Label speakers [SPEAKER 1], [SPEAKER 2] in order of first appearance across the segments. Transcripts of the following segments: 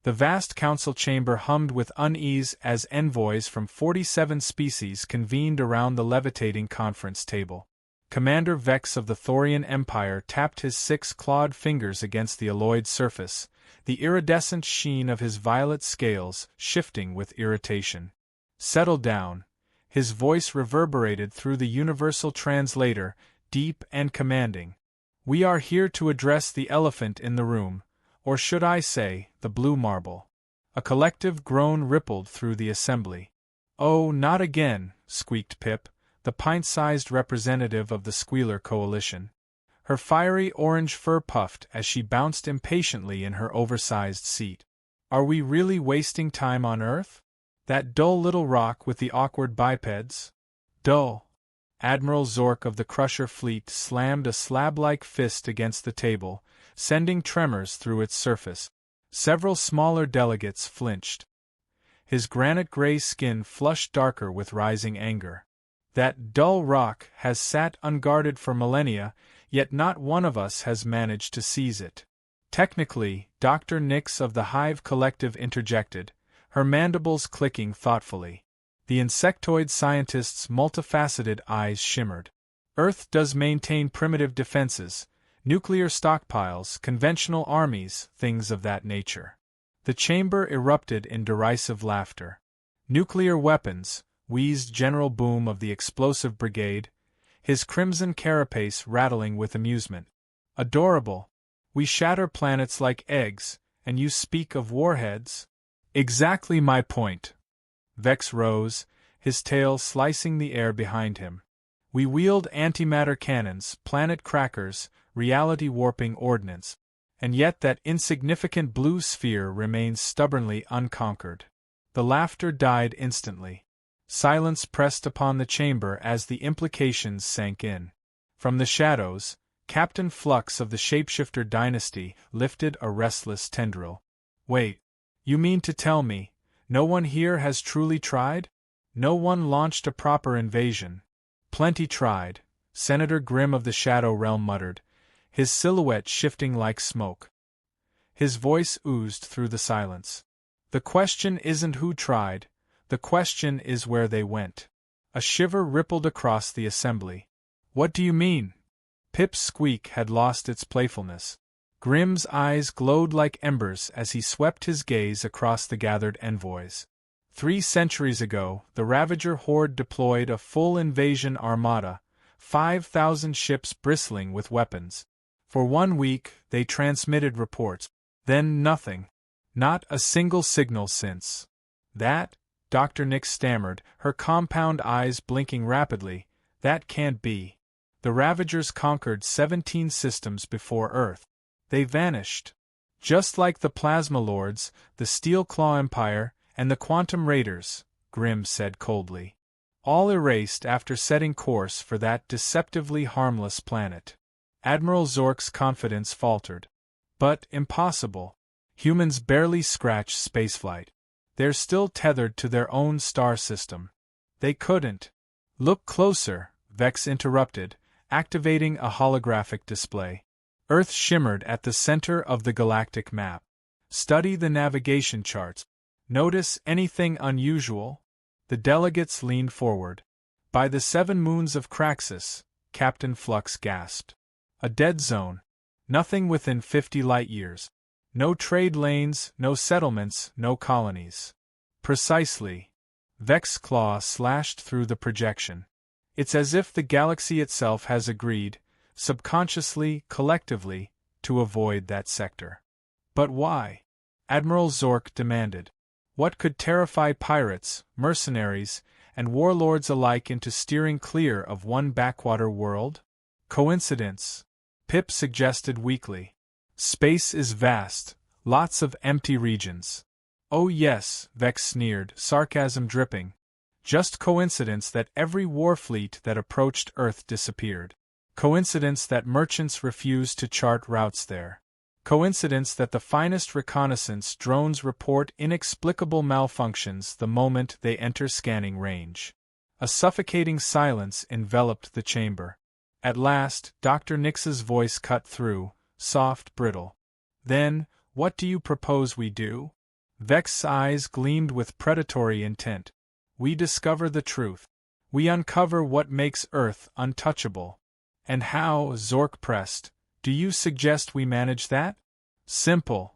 [SPEAKER 1] The vast council chamber hummed with unease as envoys from 47 species convened around the levitating conference table. Commander Vex of the Thorian Empire tapped his 6-clawed fingers against the alloyed surface, the iridescent sheen of his violet scales shifting with irritation. "Settle down." His voice reverberated through the universal translator, deep and commanding. "We are here to address the elephant in the room, or should I say, the blue marble." A collective groan rippled through the assembly. "Oh, not again," squeaked Pip, the pint-sized representative of the Squealer Coalition. Her fiery orange fur puffed as she bounced impatiently in her oversized seat. "Are we really wasting time on Earth? That dull little rock with the awkward bipeds? Dull." Admiral Zork of the Crusher Fleet slammed a slab-like fist against the table, sending tremors through its surface. Several smaller delegates flinched. His granite-gray skin flushed darker with rising anger. "That dull rock has sat unguarded for millennia, yet not one of us has managed to seize it." "Technically," Dr. Nix of the Hive Collective interjected, her mandibles clicking thoughtfully. The insectoid scientist's multifaceted eyes shimmered. "Earth does maintain primitive defenses, nuclear stockpiles, conventional armies, things of that nature." The chamber erupted in derisive laughter. "Nuclear weapons," wheezed General Boom of the Explosive Brigade, his crimson carapace rattling with amusement. "Adorable. We shatter planets like eggs, and you speak of warheads?" "Exactly my point." Vex rose, his tail slicing the air behind him. "We wield antimatter cannons, planet crackers, reality-warping ordnance, and yet that insignificant blue sphere remains stubbornly unconquered." The laughter died instantly. Silence pressed upon the chamber as the implications sank in. From the shadows, Captain Flux of the Shapeshifter dynasty lifted a restless tendril. "Wait, you mean to tell me, no one here has truly tried? No one launched a proper invasion?" "Plenty tried," Senator Grimm of the Shadow Realm muttered, his silhouette shifting like smoke. His voice oozed through the silence. "The question isn't who tried, the question is where they went." A shiver rippled across the assembly. "What do you mean?" Pip's squeak had lost its playfulness. Grimm's eyes glowed like embers as he swept his gaze across the gathered envoys. 3 centuries ago, the Ravager Horde deployed a full invasion armada, 5,000 ships bristling with weapons. For 1 week, they transmitted reports. Then nothing. Not a single signal since. "That?" Dr. Nix stammered, her compound eyes blinking rapidly. "That can't be. The Ravagers conquered 17 systems before Earth. They vanished. Just like the Plasma Lords, the Steel Claw Empire, and the Quantum Raiders," Grimm said coldly. "All erased after setting course for that deceptively harmless planet." Admiral Zork's confidence faltered. "But impossible. Humans barely scratch spaceflight. They're still tethered to their own star system. They couldn't." "Look closer," Vex interrupted, activating a holographic display. Earth shimmered at the center of the galactic map. "Study the navigation charts. Notice anything unusual?" The delegates leaned forward. "By the 7 moons of Craxus," Captain Flux gasped. "A dead zone. Nothing within 50 light-years. No trade lanes, no settlements, no colonies." "Precisely." Vex's claw slashed through the projection. "It's as if the galaxy itself has agreed, subconsciously, collectively, to avoid that sector." "But why?" Admiral Zork demanded. "What could terrify pirates, mercenaries, and warlords alike into steering clear of one backwater world? Coincidence?" Pip suggested weakly. "Space is vast, lots of empty regions." "Oh yes," Vex sneered, sarcasm dripping. "Just coincidence that every war fleet that approached Earth disappeared. Coincidence that merchants refused to chart routes there. Coincidence that the finest reconnaissance drones report inexplicable malfunctions the moment they enter scanning range." A suffocating silence enveloped the chamber. At last, Dr. Nix's voice cut through, soft, brittle. "Then, what do you propose we do?" Vex's eyes gleamed with predatory intent. We discover the truth. We uncover what makes Earth untouchable. And how, Zork pressed, do you suggest we manage that? Simple.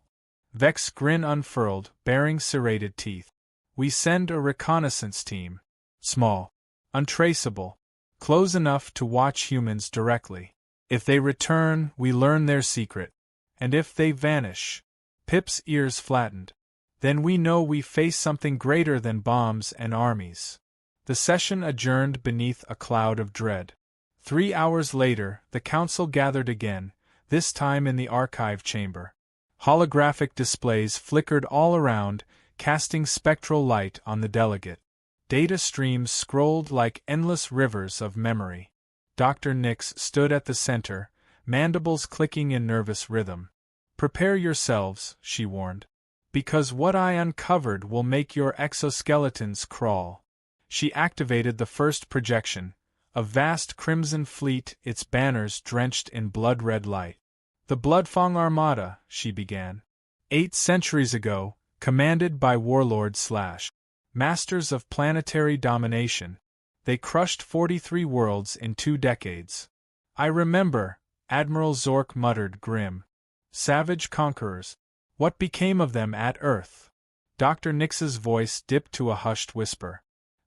[SPEAKER 1] Vex's grin unfurled, baring serrated teeth. We send a reconnaissance team. Small. Untraceable. Close enough to watch humans directly. If they return, we learn their secret. And if they vanish. Pip's ears flattened. Then we know we face something greater than bombs and armies. The session adjourned beneath a cloud of dread. 3 hours later, the council gathered again, this time in the archive chamber. Holographic displays flickered all around, casting spectral light on the delegate. Data streams scrolled like endless rivers of memory. Dr. Nix stood at the center, mandibles clicking in nervous rhythm. Prepare yourselves, she warned. Because what I uncovered will make your exoskeletons crawl. She activated the first projection, a vast crimson fleet, its banners drenched in blood-red light. The Bloodfang Armada, she began. 8 centuries ago, commanded by warlords / masters of planetary domination, they crushed 43 worlds in 2 decades. I remember, Admiral Zork muttered grim. Savage conquerors. What became of them at Earth? Dr. Nix's voice dipped to a hushed whisper.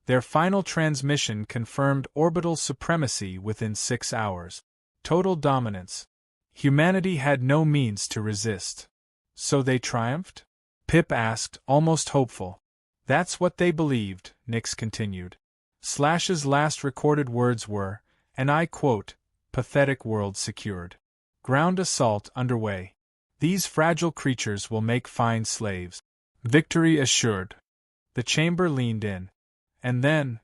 [SPEAKER 1] Their final transmission confirmed orbital supremacy within 6 hours. Total dominance. Humanity had no means to resist. So they triumphed? Pip asked, almost hopeful. That's what they believed, Nix continued. Slash's last recorded words were, and I quote, pathetic world secured. Ground assault underway. These fragile creatures will make fine slaves. Victory assured. The chamber leaned in. And then,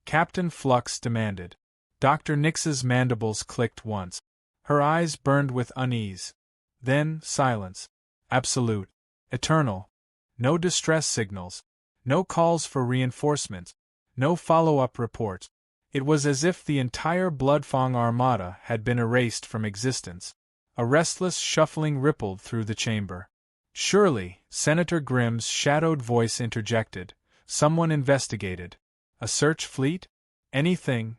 [SPEAKER 1] Captain Flux demanded. Dr. Nix's mandibles clicked once. Her eyes burned with unease. Then, silence. Absolute. Eternal. No distress signals. No calls for reinforcements. No follow-up reports. It was as if the entire Bloodfang Armada had been erased from existence. A restless shuffling rippled through the chamber. Surely, Senator Grimm's shadowed voice interjected. Someone investigated. A search fleet? Anything?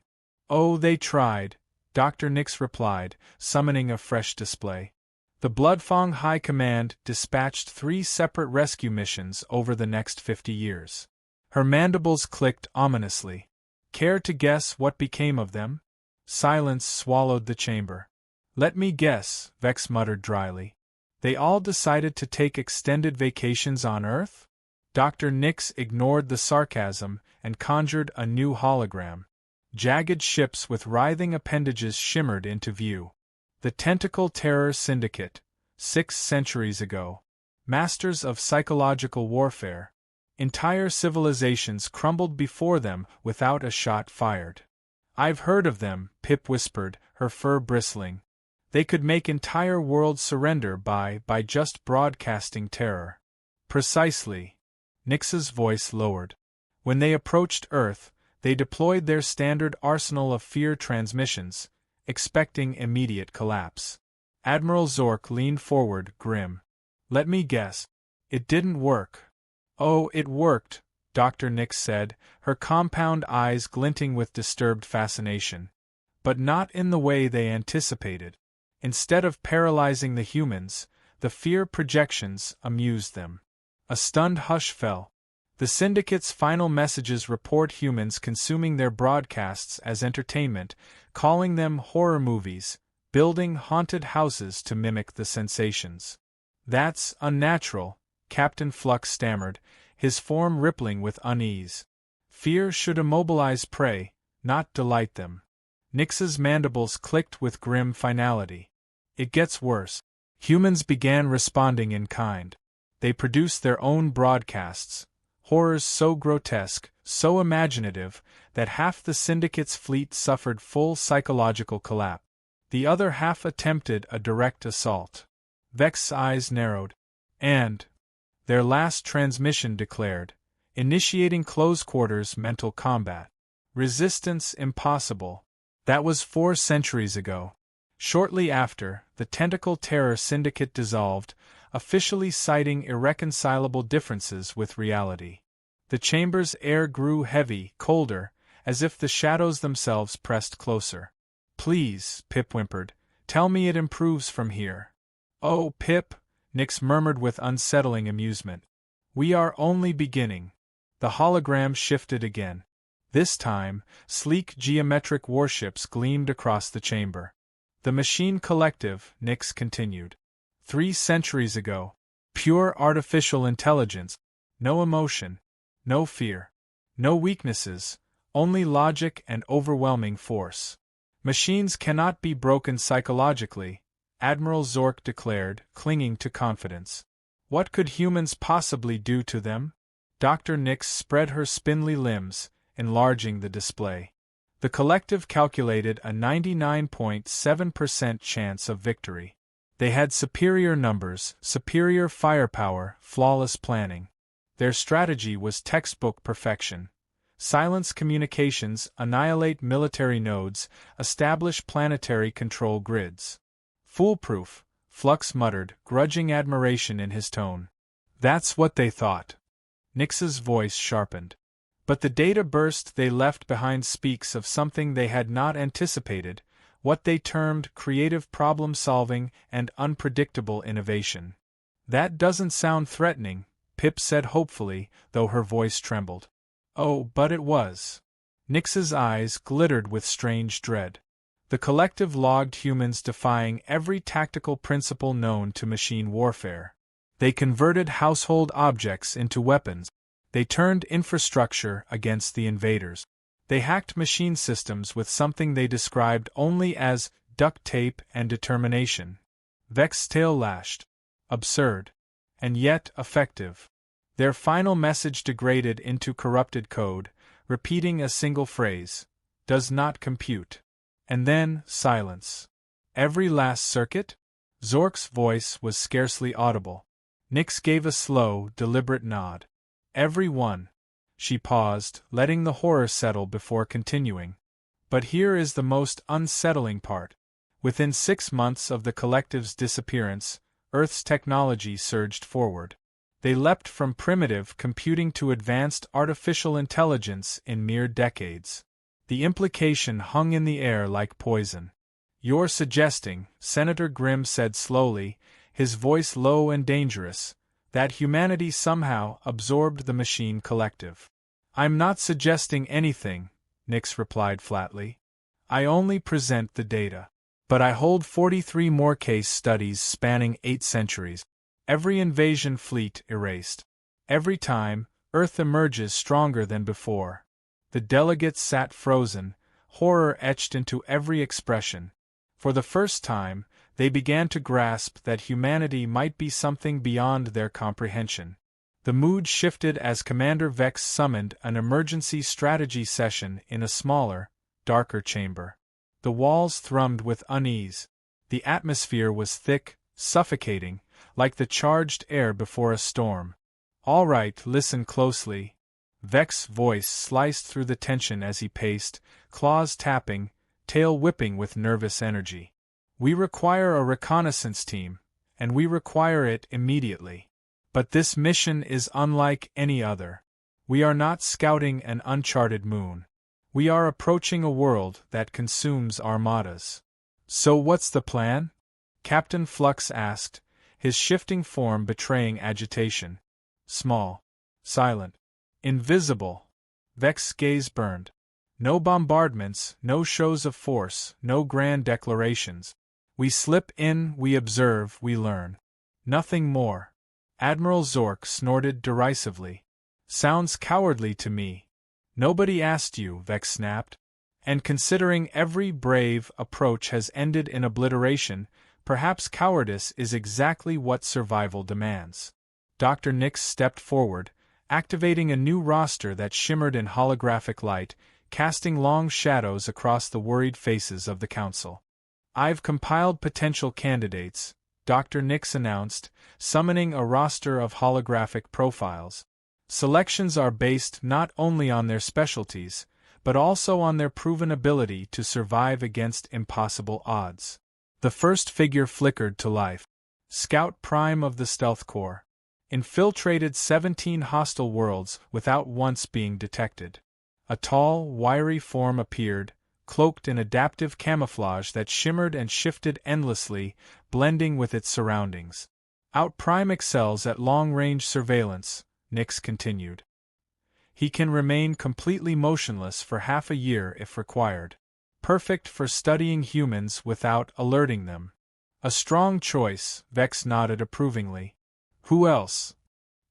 [SPEAKER 1] Oh, they tried, Dr. Nix replied, summoning a fresh display. The Bloodfang High Command dispatched 3 separate rescue missions over the next 50 years. Her mandibles clicked ominously. Care to guess what became of them? Silence swallowed the chamber. Let me guess, Vex muttered dryly. They all decided to take extended vacations on Earth? Dr. Nix ignored the sarcasm and conjured a new hologram. Jagged ships with writhing appendages shimmered into view. The Tentacle Terror Syndicate, 6 centuries ago. Masters of psychological warfare. Entire civilizations crumbled before them without a shot fired. I've heard of them, Pip whispered, her fur bristling. They could make entire worlds surrender by just broadcasting terror. Precisely. Nix's voice lowered. When they approached Earth, they deployed their standard arsenal of fear transmissions, expecting immediate collapse. Admiral Zork leaned forward, grim. Let me guess. It didn't work. Oh, it worked, Dr. Nix said, her compound eyes glinting with disturbed fascination. But not in the way they anticipated. Instead of paralyzing the humans, the fear projections amused them. A stunned hush fell. The Syndicate's final messages report humans consuming their broadcasts as entertainment, calling them horror movies, building haunted houses to mimic the sensations. That's unnatural, Captain Flux stammered, his form rippling with unease. Fear should immobilize prey, not delight them. Nix's mandibles clicked with grim finality. It gets worse. Humans began responding in kind. They produced their own broadcasts, horrors so grotesque, so imaginative, that half the Syndicate's fleet suffered full psychological collapse. The other half attempted a direct assault. Vex's eyes narrowed. And their last transmission declared, initiating close-quarters mental combat. Resistance impossible. That was 4 centuries ago. Shortly after, the Tentacle Terror Syndicate dissolved, officially citing irreconcilable differences with reality. The chamber's air grew heavy, colder, as if the shadows themselves pressed closer. "Please," Pip whimpered, "tell me it improves from here." "Oh, Pip," Nix murmured with unsettling amusement. "We are only beginning." The hologram shifted again. This time, sleek geometric warships gleamed across the chamber. "The Machine Collective," Nix continued. 3 centuries ago. Pure artificial intelligence. No emotion. No fear. No weaknesses. Only logic and overwhelming force. "Machines cannot be broken psychologically," Admiral Zork declared, clinging to confidence. "What could humans possibly do to them?" Dr. Nix spread her spindly limbs, enlarging the display. The collective calculated a 99.7% chance of victory. They had superior numbers, superior firepower, flawless planning. Their strategy was textbook perfection. Silence communications, annihilate military nodes, establish planetary control grids. "Foolproof," Flux muttered, grudging admiration in his tone. "That's what they thought." Nix's voice sharpened. "But the data burst they left behind speaks of something they had not anticipated, what they termed creative problem-solving and unpredictable innovation." "That doesn't sound threatening," Pip said hopefully, though her voice trembled. "Oh, but it was." Nix's eyes glittered with strange dread. The collective logged humans defying every tactical principle known to machine warfare. They converted household objects into weapons. They turned infrastructure against the invaders. They hacked machine systems with something they described only as duct tape and determination. Vex's tail lashed. Absurd. And yet effective. Their final message degraded into corrupted code, repeating a single phrase: "Does not compute." And then, silence. "Every last circuit?" Zork's voice was scarcely audible. Nix gave a slow, deliberate nod. "Every one." She paused, letting the horror settle before continuing. "But here is the most unsettling part. Within 6 months of the collective's disappearance, Earth's technology surged forward. They leapt from primitive computing to advanced artificial intelligence in mere decades." The implication hung in the air like poison. "You're suggesting," Senator Grimm said slowly, his voice low and dangerous, "that humanity somehow absorbed the machine collective." "I'm not suggesting anything," Nix replied flatly. "I only present the data. But I hold 43 more case studies spanning 8 centuries. Every invasion fleet erased. Every time, Earth emerges stronger than before." The delegates sat frozen, horror etched into every expression. For the first time, they began to grasp that humanity might be something beyond their comprehension. The mood shifted as Commander Vex summoned an emergency strategy session in a smaller, darker chamber. The walls thrummed with unease. The atmosphere was thick, suffocating, like the charged air before a storm. "All right, listen closely." Vex's voice sliced through the tension as he paced, claws tapping, tail whipping with nervous energy. "We require a reconnaissance team, and we require it immediately. But this mission is unlike any other. We are not scouting an uncharted moon. We are approaching a world that consumes armadas." "So what's the plan?" Captain Flux asked, his shifting form betraying agitation. "Small. Silent. Invisible." Vex's gaze burned. "No bombardments, no shows of force, no grand declarations. We slip in, we observe, we learn. Nothing more." Admiral Zork snorted derisively. "Sounds cowardly to me." "Nobody asked you," Vex snapped. "And considering every brave approach has ended in obliteration, perhaps cowardice is exactly what survival demands." Dr. Nix stepped forward, activating a new roster that shimmered in holographic light, casting long shadows across the worried faces of the council. "I've compiled potential candidates," Dr. Nix announced, summoning a roster of holographic profiles. "Selections are based not only on their specialties, but also on their proven ability to survive against impossible odds." The first figure flickered to life. Scout Prime of the Stealth Corps. Infiltrated 17 hostile worlds without once being detected. A tall, wiry form appeared, cloaked in adaptive camouflage that shimmered and shifted endlessly, blending with its surroundings. Out Prime excels at long-range surveillance, Nix continued. He can remain completely motionless for half a year if required. Perfect for studying humans without alerting them. A strong choice, Vex nodded approvingly. Who else?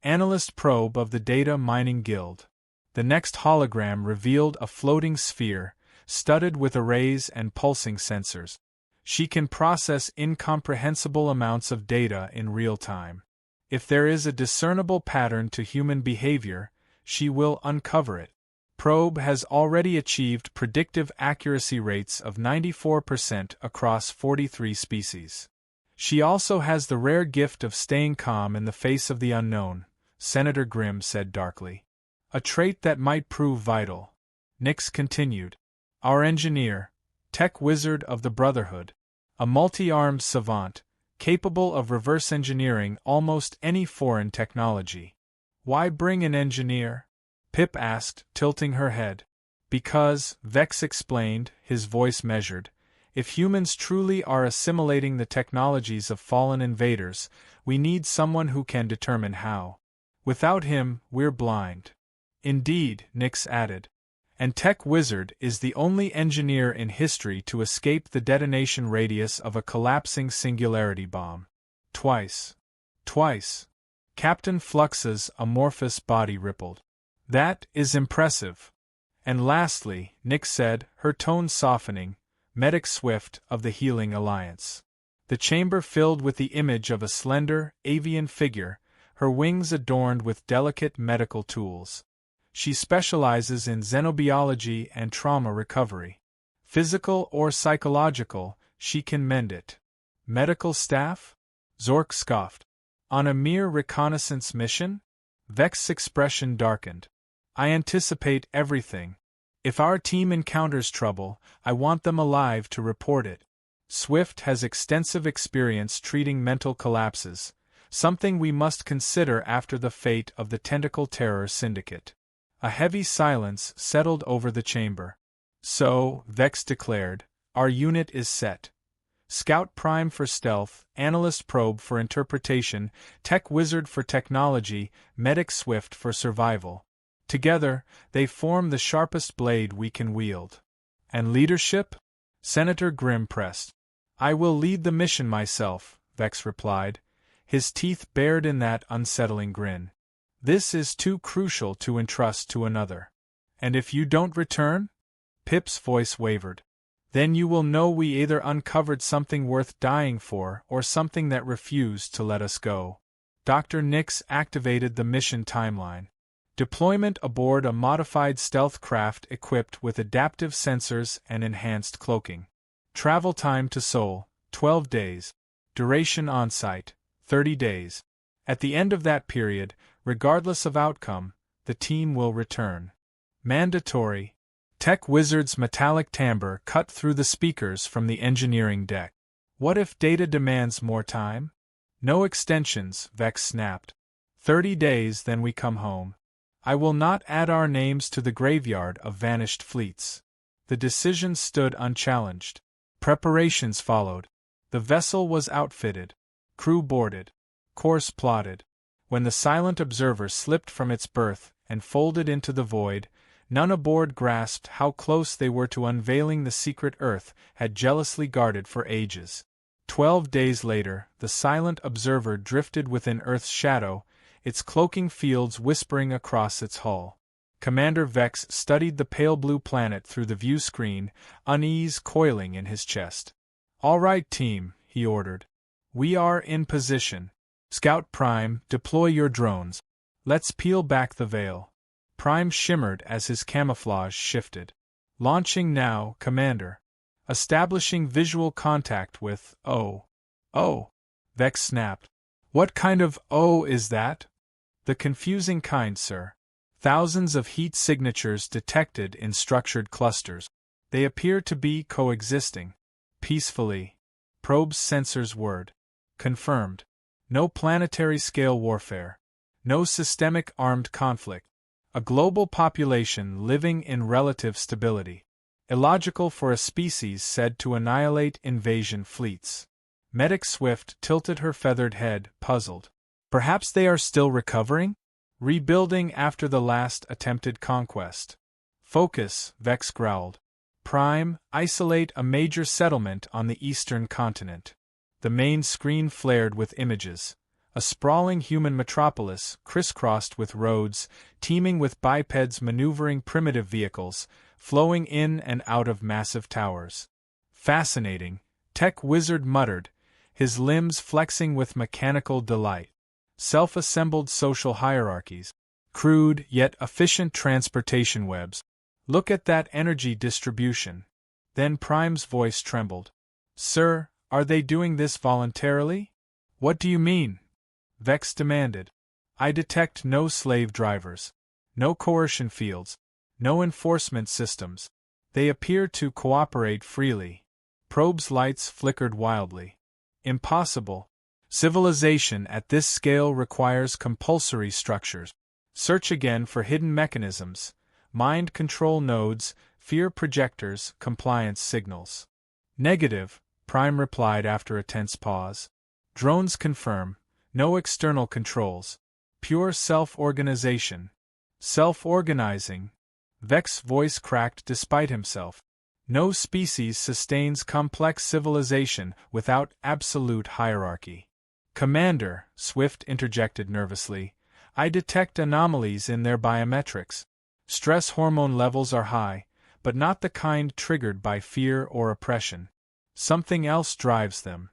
[SPEAKER 1] Analyst Probe of the Data Mining Guild. The next hologram revealed a floating sphere, studded with arrays and pulsing sensors. She can process incomprehensible amounts of data in real time. If there is a discernible pattern to human behavior, she will uncover it. Probe has already achieved predictive accuracy rates of 94% across 43 species. She also has the rare gift of staying calm in the face of the unknown, Senator Grimm said darkly. A trait that might prove vital. Nix continued. Our engineer, tech wizard of the Brotherhood. A multi-armed savant, capable of reverse engineering almost any foreign technology. Why bring an engineer? Pip asked, tilting her head. Because, Vex explained, his voice measured, if humans truly are assimilating the technologies of fallen invaders, we need someone who can determine how. Without him, we're blind. Indeed, Nix added. And Tech Wizard is the only engineer in history to escape the detonation radius of a collapsing singularity bomb. Twice. Captain Flux's amorphous body rippled. That is impressive. And lastly, Nix said, her tone softening, Medic Swift of the Healing Alliance. The chamber filled with the image of a slender, avian figure, her wings adorned with delicate medical tools. She specializes in xenobiology and trauma recovery. Physical or psychological, she can mend it. Medical staff? Zork scoffed. On a mere reconnaissance mission? Vex's expression darkened. I anticipate everything. If our team encounters trouble, I want them alive to report it. Swift has extensive experience treating mental collapses, something we must consider after the fate of the Tentacle Terror Syndicate. A heavy silence settled over the chamber. So, Vex declared, our unit is set. Scout Prime for stealth, Analyst Probe for interpretation, Tech Wizard for technology, Medic Swift for survival. Together, they form the sharpest blade we can wield. And leadership? Senator Grimm pressed. I will lead the mission myself, Vex replied, his teeth bared in that unsettling grin. This is too crucial to entrust to another. And if you don't return? Pip's voice wavered. Then you will know we either uncovered something worth dying for or something that refused to let us go. Dr. Nix activated the mission timeline. Deployment aboard a modified stealth craft equipped with adaptive sensors and enhanced cloaking. Travel time to Sol, 12 days. Duration on-site, 30 days. At the end of that period, regardless of outcome, the team will return. Mandatory. Tech Wizard's metallic timbre cut through the speakers from the engineering deck. What if data demands more time? No extensions, Vex snapped. 30 days, then we come home. I will not add our names to the graveyard of vanished fleets. The decision stood unchallenged. Preparations followed. The vessel was outfitted. Crew boarded. Course plotted. When the silent observer slipped from its berth and folded into the void, none aboard grasped how close they were to unveiling the secret Earth had jealously guarded for ages. 12 days later, the silent observer drifted within Earth's shadow, its cloaking fields whispering across its hull. Commander Vex studied the pale blue planet through the view screen, unease coiling in his chest. All right, team, he ordered. We are in position. Scout Prime, deploy your drones. Let's peel back the veil. Prime shimmered as his camouflage shifted. Launching now, Commander. Establishing visual contact with O. Vex snapped. What kind of O is that? The confusing kind, sir. Thousands of heat signatures detected in structured clusters. They appear to be coexisting. Peacefully. Probe's sensors word. Confirmed. No planetary-scale warfare. No systemic armed conflict. A global population living in relative stability. Illogical for a species said to annihilate invasion fleets. Medic Swift tilted her feathered head, puzzled. Perhaps they are still recovering? Rebuilding after the last attempted conquest. Focus, Vex growled. Prime, isolate a major settlement on the eastern continent. The main screen flared with images. A sprawling human metropolis, crisscrossed with roads, teeming with bipeds maneuvering primitive vehicles, flowing in and out of massive towers. Fascinating, Tech Wizard muttered, his limbs flexing with mechanical delight. Self-assembled social hierarchies. Crude, yet efficient transportation webs. Look at that energy distribution. Then Prime's voice trembled. Sir, are they doing this voluntarily? What do you mean? Vex demanded. I detect no slave drivers. No coercion fields. No enforcement systems. They appear to cooperate freely. Probe's lights flickered wildly. Impossible. Civilization at this scale requires compulsory structures. Search again for hidden mechanisms, mind control nodes, fear projectors, compliance signals. Negative, Prime replied after a tense pause. Drones confirm. No external controls. Pure self-organization. Self-organizing. Vex's voice cracked despite himself. No species sustains complex civilization without absolute hierarchy. Commander, Swift interjected nervously, I detect anomalies in their biometrics. Stress hormone levels are high, but not the kind triggered by fear or oppression. Something else drives them.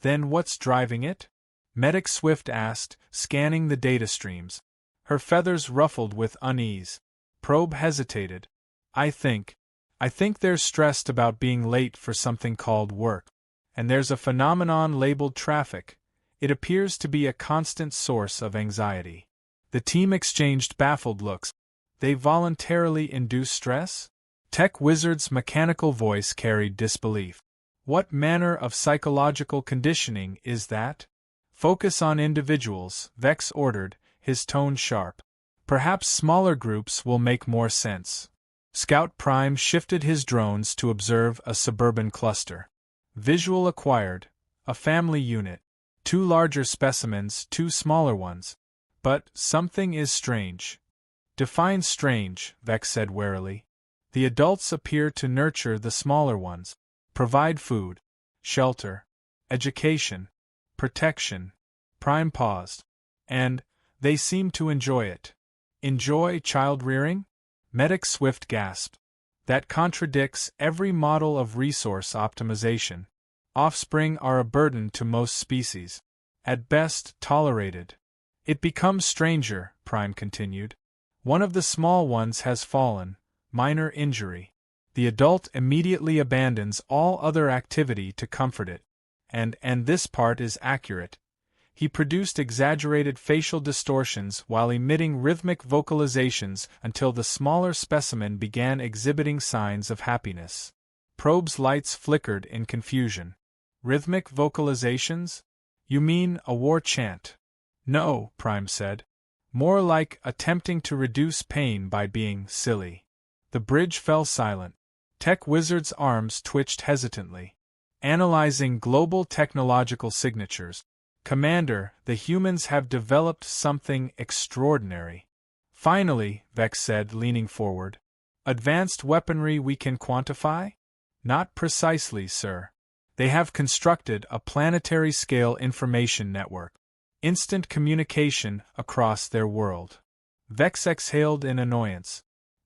[SPEAKER 1] Then what's driving it? Medic Swift asked, scanning the data streams. Her feathers ruffled with unease. Probe hesitated. I think they're stressed about being late for something called work. And there's a phenomenon labeled traffic. It appears to be a constant source of anxiety. The team exchanged baffled looks. They voluntarily induce stress? Tech Wizard's mechanical voice carried disbelief. What manner of psychological conditioning is that? Focus on individuals, Vex ordered, his tone sharp. Perhaps smaller groups will make more sense. Scout Prime shifted his drones to observe a suburban cluster. Visual acquired. A family unit. 2 larger specimens, 2 smaller ones. But something is strange. Define strange, Vex said warily. The adults appear to nurture the smaller ones. Provide food, shelter, education, protection. Prime paused. And they seem to enjoy it. Enjoy child-rearing? Medic Swift gasped. That contradicts every model of resource optimization. Offspring are a burden to most species. At best, tolerated. It becomes stranger, Prime continued. One of the small ones has fallen, minor injury. The adult immediately abandons all other activity to comfort it. And this part is accurate. He produced exaggerated facial distortions while emitting rhythmic vocalizations until the smaller specimen began exhibiting signs of happiness. Probe's lights flickered in confusion. Rhythmic vocalizations? You mean a war chant? No, Prime said. More like attempting to reduce pain by being silly. The bridge fell silent. Tech Wizard's arms twitched hesitantly. Analyzing global technological signatures. Commander, the humans have developed something extraordinary. Finally, Vex said, leaning forward. Advanced weaponry we can quantify? Not precisely, sir. They have constructed a planetary-scale information network. Instant communication across their world. Vex exhaled in annoyance.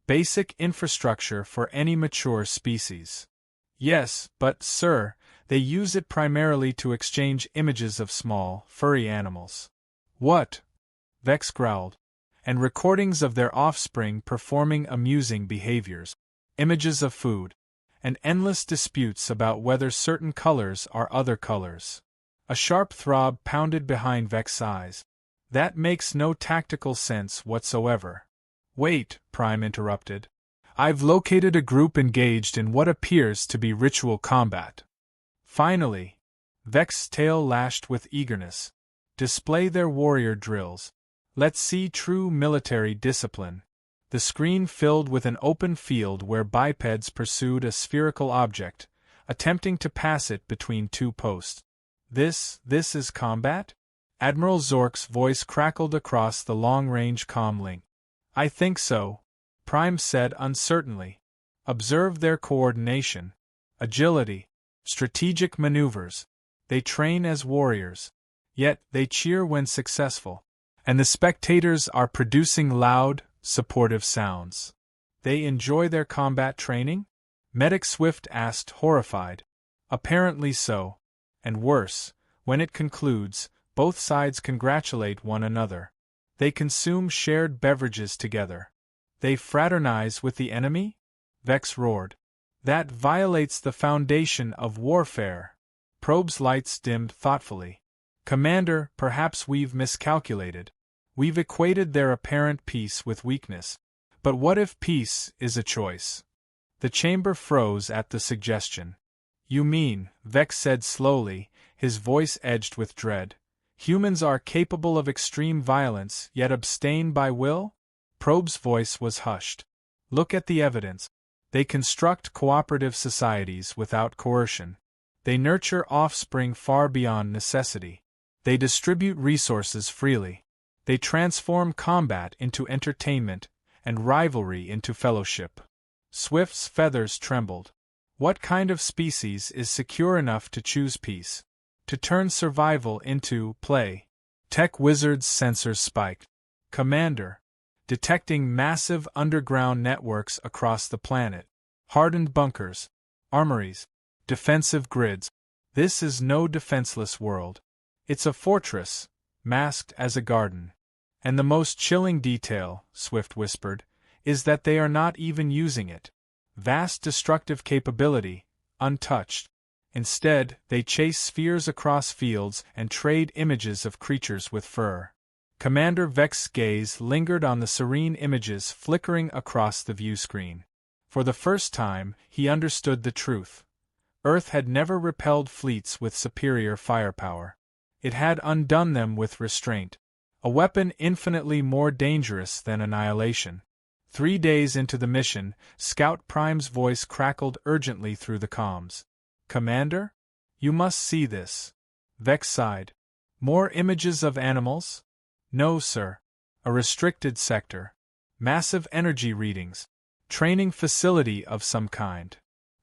[SPEAKER 1] Basic infrastructure for any mature species. Yes, but, sir, they use it primarily to exchange images of small, furry animals. What? Vex growled. And recordings of their offspring performing amusing behaviors. Images of food. And endless disputes about whether certain colors are other colors. A sharp throb pounded behind Vex's eyes. That makes no tactical sense whatsoever. Wait, Prime interrupted. I've located a group engaged in what appears to be ritual combat. Finally, Vex's tail lashed with eagerness. display their warrior drills. Let's see true military discipline. The screen filled with an open field where bipeds pursued a spherical object, attempting to pass it between two posts. This is combat? Admiral Zork's voice crackled across the long-range comm link. I think so, Prime said uncertainly. Observe their coordination, agility, strategic maneuvers. They train as warriors. Yet they cheer when successful. And the spectators are producing loud, supportive sounds. They enjoy their combat training? Medic Swift asked, horrified. Apparently so. And worse, when it concludes, both sides congratulate one another. They consume shared beverages together. They fraternize with the enemy? Vex roared. That violates the foundation of warfare. Probe's lights dimmed thoughtfully. Commander, perhaps we've miscalculated. We've equated their apparent peace with weakness. But what if peace is a choice? The chamber froze at the suggestion. You mean, Vex said slowly, his voice edged with dread, humans are capable of extreme violence yet abstain by will? Probe's voice was hushed. Look at the evidence. They construct cooperative societies without coercion. They nurture offspring far beyond necessity. They distribute resources freely. They transform combat into entertainment, and rivalry into fellowship. Swift's feathers trembled. What kind of species is secure enough to choose peace? To turn survival into play? Tech Wizard's sensors spiked. Commander. Detecting massive underground networks across the planet. Hardened bunkers. Armories. Defensive grids. This is no defenseless world. It's a fortress, masked as a garden. And the most chilling detail, Swift whispered, is that they are not even using it. Vast destructive capability, untouched. Instead, they chase spheres across fields and trade images of creatures with fur. Commander Vex's gaze lingered on the serene images flickering across the view screen. For the first time, he understood the truth. Earth had never repelled fleets with superior firepower. It had undone them with restraint. A weapon infinitely more dangerous than annihilation. 3 days into the mission, Scout Prime's voice crackled urgently through the comms. Commander? You must see this. Vex sighed. More images of animals? No, sir. A restricted sector. Massive energy readings. Training facility of some kind.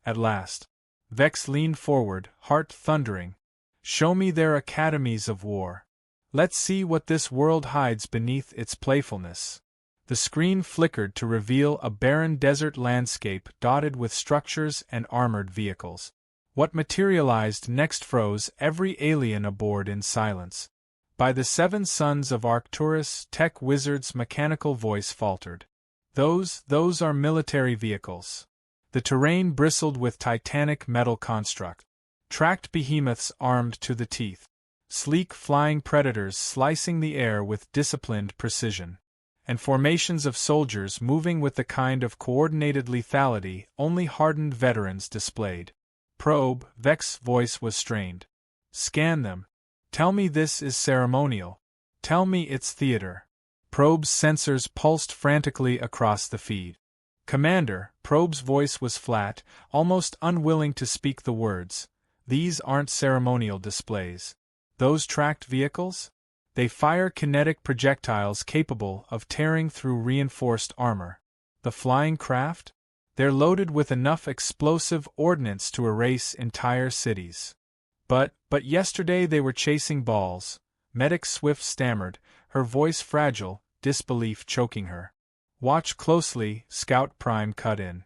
[SPEAKER 1] At last. Vex leaned forward, heart thundering. Show me their academies of war. Let's see what this world hides beneath its playfulness. The screen flickered to reveal a barren desert landscape dotted with structures and armored vehicles. What materialized next froze every alien aboard in silence. By the 7 sons of Arcturus, Tech Wizard's mechanical voice faltered. Those are military vehicles. The terrain bristled with titanic metal constructs. Tracked behemoths armed to the teeth. Sleek flying predators slicing the air with disciplined precision. And formations of soldiers moving with the kind of coordinated lethality only hardened veterans displayed. Probe, Vex's voice was strained. Scan them. Tell me this is ceremonial. Tell me it's theater. Probe's sensors pulsed frantically across the feed. Commander, Probe's voice was flat, almost unwilling to speak the words. These aren't ceremonial displays. Those tracked vehicles? They fire kinetic projectiles capable of tearing through reinforced armor. The flying craft? They're loaded with enough explosive ordnance to erase entire cities. But yesterday they were chasing balls. Medic Swift stammered, her voice fragile, disbelief choking her. Watch closely, Scout Prime cut in.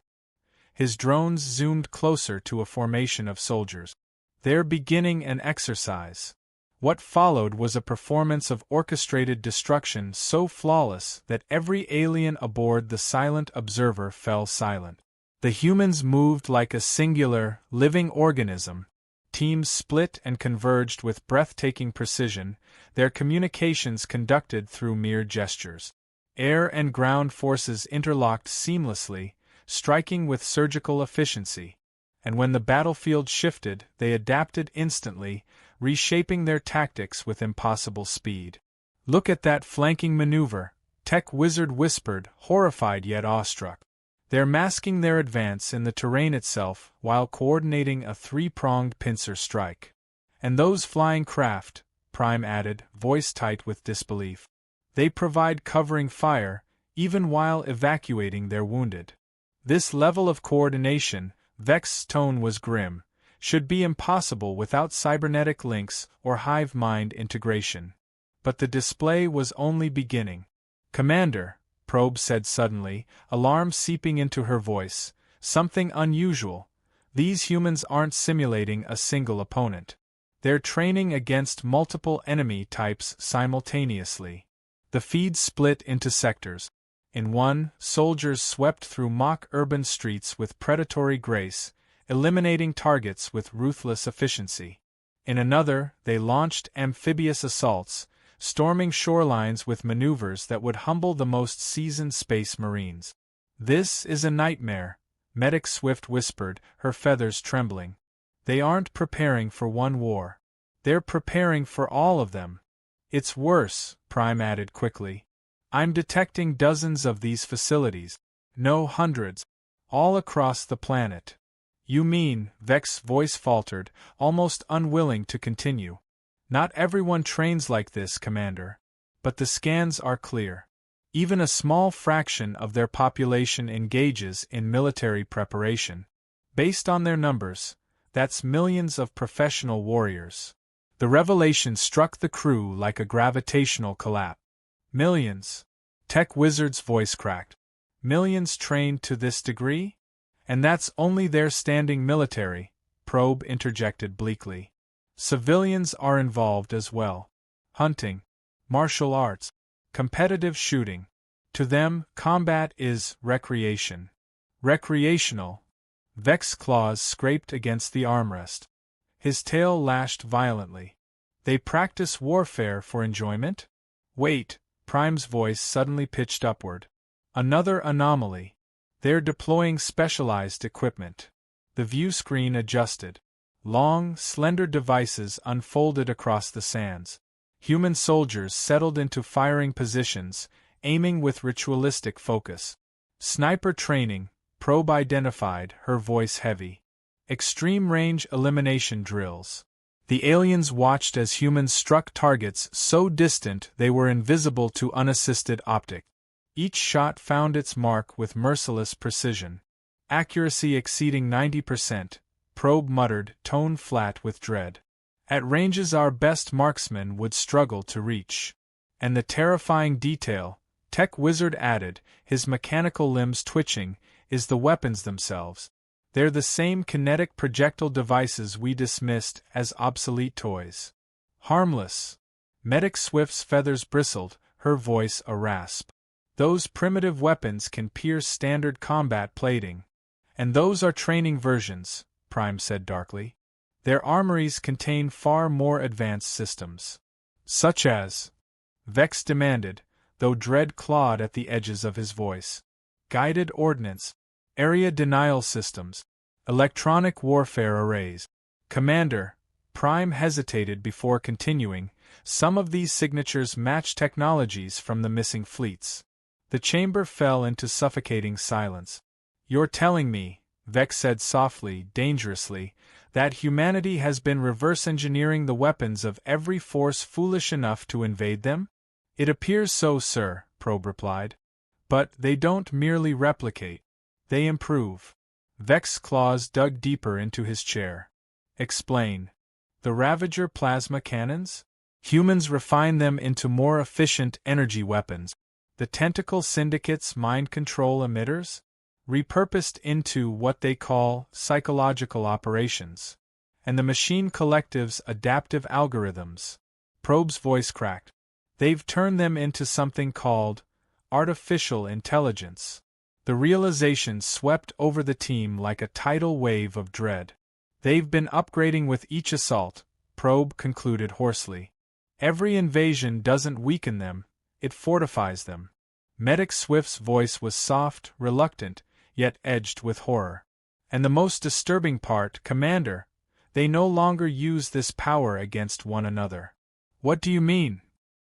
[SPEAKER 1] His drones zoomed closer to a formation of soldiers. They're beginning an exercise. What followed was a performance of orchestrated destruction so flawless that every alien aboard the Silent Observer fell silent. The humans moved like a singular, living organism. Teams split and converged with breathtaking precision, their communications conducted through mere gestures. Air and ground forces interlocked seamlessly, striking with surgical efficiency. And when the battlefield shifted, they adapted instantly, reshaping their tactics with impossible speed. "Look at that flanking maneuver," Tech Wizard whispered, horrified yet awestruck. "They're masking their advance in the terrain itself while coordinating a three-pronged pincer strike." "And those flying craft," Prime added, voice tight with disbelief. "They provide covering fire, even while evacuating their wounded." This level of coordination, Vex's tone was grim, should be impossible without cybernetic links or hive mind integration. But the display was only beginning. "Commander," Probe said suddenly, alarm seeping into her voice, "something unusual. These humans aren't simulating a single opponent. They're training against multiple enemy types simultaneously." The feed split into sectors. In one, soldiers swept through mock urban streets with predatory grace, eliminating targets with ruthless efficiency. In another, they launched amphibious assaults, storming shorelines with maneuvers that would humble the most seasoned space marines. "This is a nightmare," Medic Swift whispered, her feathers trembling. "They aren't preparing for one war. They're preparing for all of them." "It's worse," Prime added quickly. "I'm detecting dozens of these facilities. No, hundreds. All across the planet." "You mean," Vex's voice faltered, almost unwilling to continue. "Not everyone trains like this, Commander. But the scans are clear. Even a small fraction of their population engages in military preparation. Based on their numbers, that's millions of professional warriors." The revelation struck the crew like a gravitational collapse. "Millions?" Tech Wizard's voice cracked. "Millions trained to this degree? And that's only their standing military," Probe interjected bleakly. "Civilians are involved as well. Hunting, martial arts, competitive shooting. To them, combat is recreation." "Recreational?" Vex's claws scraped against the armrest. His tail lashed violently. "They practice warfare for enjoyment?" "Wait," Prime's voice suddenly pitched upward. "Another anomaly. They're deploying specialized equipment." The view screen adjusted. Long, slender devices unfolded across the sands. Human soldiers settled into firing positions, aiming with ritualistic focus. "Sniper training," Probe identified, her voice heavy. "Extreme range elimination drills." The aliens watched as humans struck targets so distant they were invisible to unassisted optics. Each shot found its mark with merciless precision. "Accuracy exceeding 90%, Probe muttered, tone flat with dread. "At ranges our best marksmen would struggle to reach." "And the terrifying detail," Tech Wizard added, his mechanical limbs twitching, "is the weapons themselves. They're the same kinetic projectile devices we dismissed as obsolete toys. Harmless." Medic Swift's feathers bristled, her voice a rasp. "Those primitive weapons can pierce standard combat plating. And those are training versions," Prime said darkly. "Their armories contain far more advanced systems." "Such as?" Vex demanded, though dread clawed at the edges of his voice. "Guided ordnance, area denial systems, electronic warfare arrays." "Commander," Prime hesitated before continuing, "some of these signatures match technologies from the missing fleets." The chamber fell into suffocating silence. "You're telling me," Vex said softly, dangerously, "that humanity has been reverse engineering the weapons of every force foolish enough to invade them?" "It appears so, sir," Probe replied. "But they don't merely replicate. They improve." Vex's claws dug deeper into his chair. "Explain." "The Ravager plasma cannons? Humans refine them into more efficient energy weapons. The Tentacle Syndicate's mind control emitters? Repurposed into what they call psychological operations. And the Machine Collective's adaptive algorithms." Probe's voice cracked. "They've turned them into something called artificial intelligence." The realization swept over the team like a tidal wave of dread. "They've been upgrading with each assault," Probe concluded hoarsely. "Every invasion doesn't weaken them, it fortifies them." Medic Swift's voice was soft, reluctant, yet edged with horror. "And the most disturbing part, Commander, They no longer use this power against one another. What do you mean?